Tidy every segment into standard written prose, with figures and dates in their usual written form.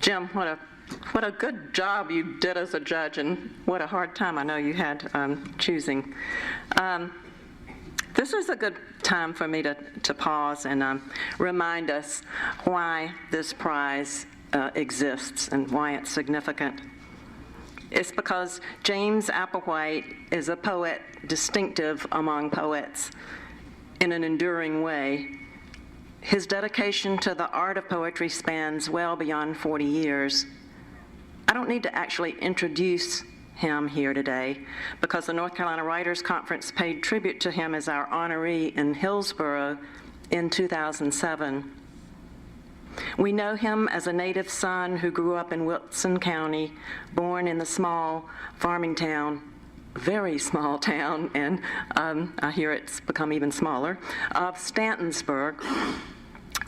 Jim, what a good job you did as a judge, and what a hard time I know you had choosing. This is a good time for me to pause and remind us why this prize exists and why it's significant. It's because James Applewhite is a poet distinctive among poets in an enduring way. His dedication to the art of poetry spans well beyond 40 years. I don't need to actually introduce him here today because the North Carolina Writers Conference paid tribute to him as our honoree in Hillsborough in 2007. We know him as a native son who grew up in Wilson County, born in the small farming town, very small town, and I hear it's become even smaller, of Stantonsburg.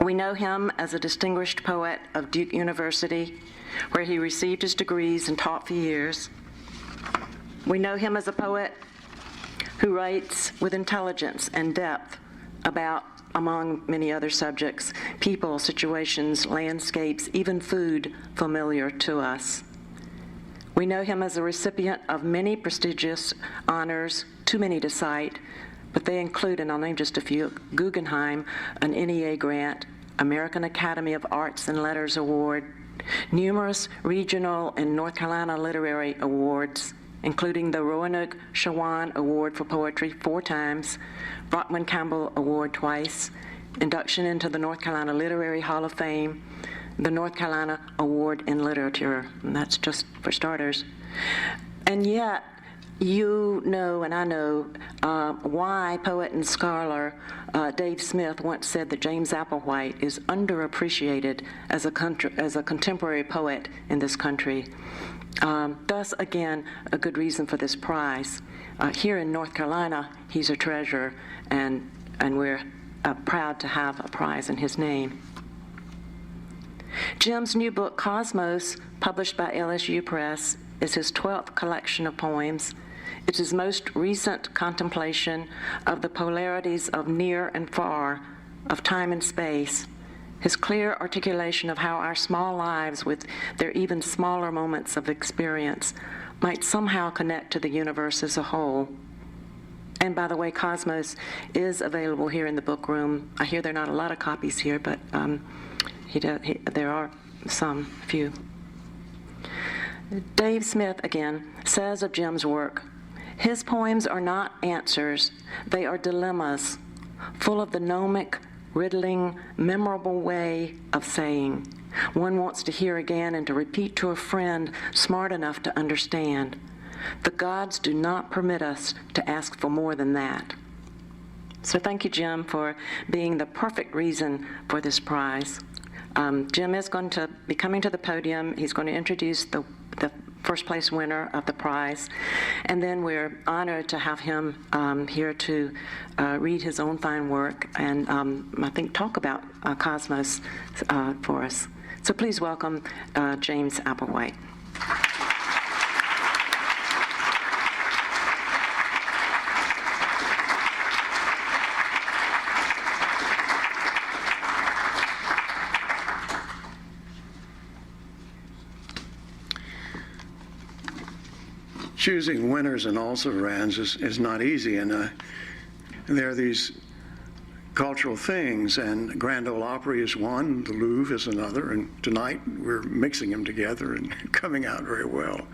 We know him as a distinguished poet of Duke University, where he received his degrees and taught for years. We know him as a poet who writes with intelligence and depth about, among many other subjects, people, situations, landscapes, even food familiar to us. We know him as a recipient of many prestigious honors, too many to cite, but they include, and I'll name just a few, Guggenheim, an NEA grant, American Academy of Arts and Letters Award, numerous regional and North Carolina literary awards, including the Roanoke Shawan Award for Poetry 4 times, Brockman Campbell Award twice, induction into the North Carolina Literary Hall of Fame, the North Carolina Award in Literature, and that's just for starters. And yet, you know and I know why poet and scholar Dave Smith once said that James Applewhite is underappreciated as a contemporary poet in this country. Thus, again, a good reason for this prize. Here in North Carolina, he's a treasure, and we're proud to have a prize in his name. Jim's new book, Cosmos, published by LSU Press, is his 12th collection of poems. It's his most recent contemplation of the polarities of near and far, of time and space, his clear articulation of how our small lives, with their even smaller moments of experience, might somehow connect to the universe as a whole. And by the way, Cosmos is available here in the book room. I hear there are not a lot of copies here, but there are some, few. Dave Smith, again, says of Jim's work, his poems are not answers, they are dilemmas, full of the gnomic, riddling, memorable way of saying. One wants to hear again and to repeat to a friend smart enough to understand. The gods do not permit us to ask for more than that. So thank you, Jim, for being the perfect reason for this prize. Jim is going to be coming to the podium. He's going to introduce the first place winner of the prize. And then we're honored to have him here to read his own fine work and I think talk about Cosmos for us. So please welcome James Applewhite. Choosing winners and also-rans is not easy, and there are these cultural things, and Grand Ole Opry is one, the Louvre is another, and tonight we're mixing them together and coming out very well.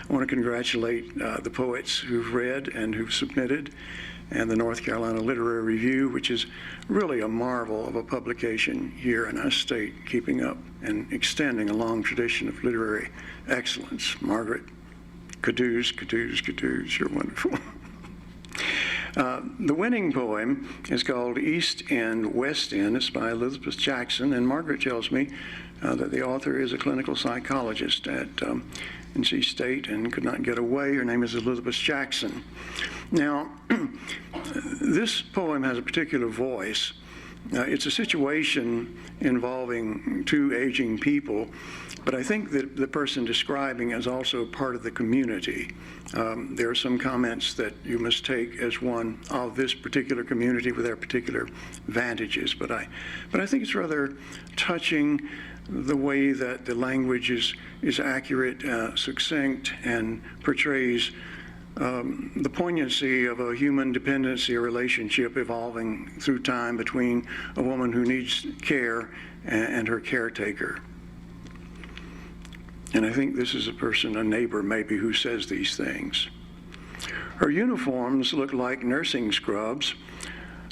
I want to congratulate the poets who've read and who've submitted, and the North Carolina Literary Review, which is really a marvel of a publication here in our state, keeping up and extending a long tradition of literary excellence. Margaret, Caduce, you're wonderful. The winning poem is called East End, West End. It's by Elizabeth Jackson, and Margaret tells me that the author is a clinical psychologist at NC State and could not get away. Her name is Elizabeth Jackson. Now, this poem has a particular voice. It's a situation involving 2 aging people, but I think that the person describing is also part of the community. There are some comments that you must take as one of this particular community with their particular vantages, but I think it's rather touching the way that the language is accurate, succinct, and portrays the poignancy of a human dependency relationship evolving through time between a woman who needs care and her caretaker. And I think this is a person, a neighbor maybe, who says these things. Her uniforms look like nursing scrubs,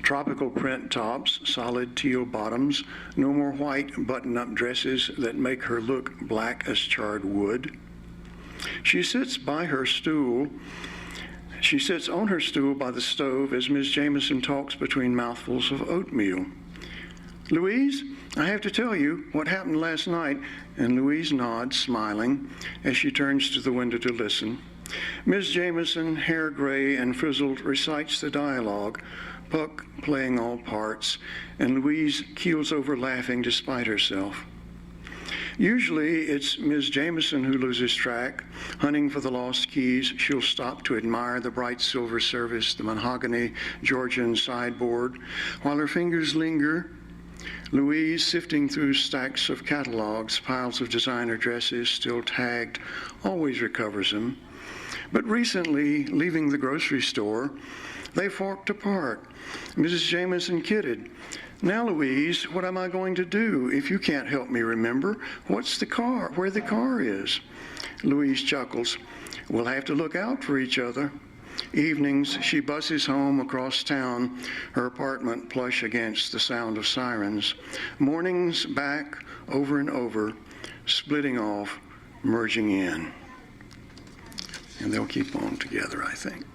tropical print tops, solid teal bottoms, no more white button-up dresses that make her look black as charred wood. She sits on her stool by the stove as Ms. Jameson talks between mouthfuls of oatmeal. "Louise, I have to tell you what happened last night," and Louise nods, smiling, as she turns to the window to listen. Ms. Jameson, hair gray and frizzled, recites the dialogue, Puck playing all parts, and Louise keels over laughing despite herself. Usually it's Ms. Jameson who loses track. Hunting for the lost keys, she'll stop to admire the bright silver service, the mahogany Georgian sideboard. While her fingers linger, Louise, sifting through stacks of catalogs, piles of designer dresses still tagged, always recovers them. But recently, leaving the grocery store, they forked apart. Mrs. Jameson kidded, "Now, Louise, what am I going to do if you can't help me remember where the car is?" Louise chuckles, "We'll have to look out for each other." Evenings, she buses home across town, her apartment plush against the sound of sirens. Mornings back, over and over, splitting off, merging in. And they'll keep on together, I think.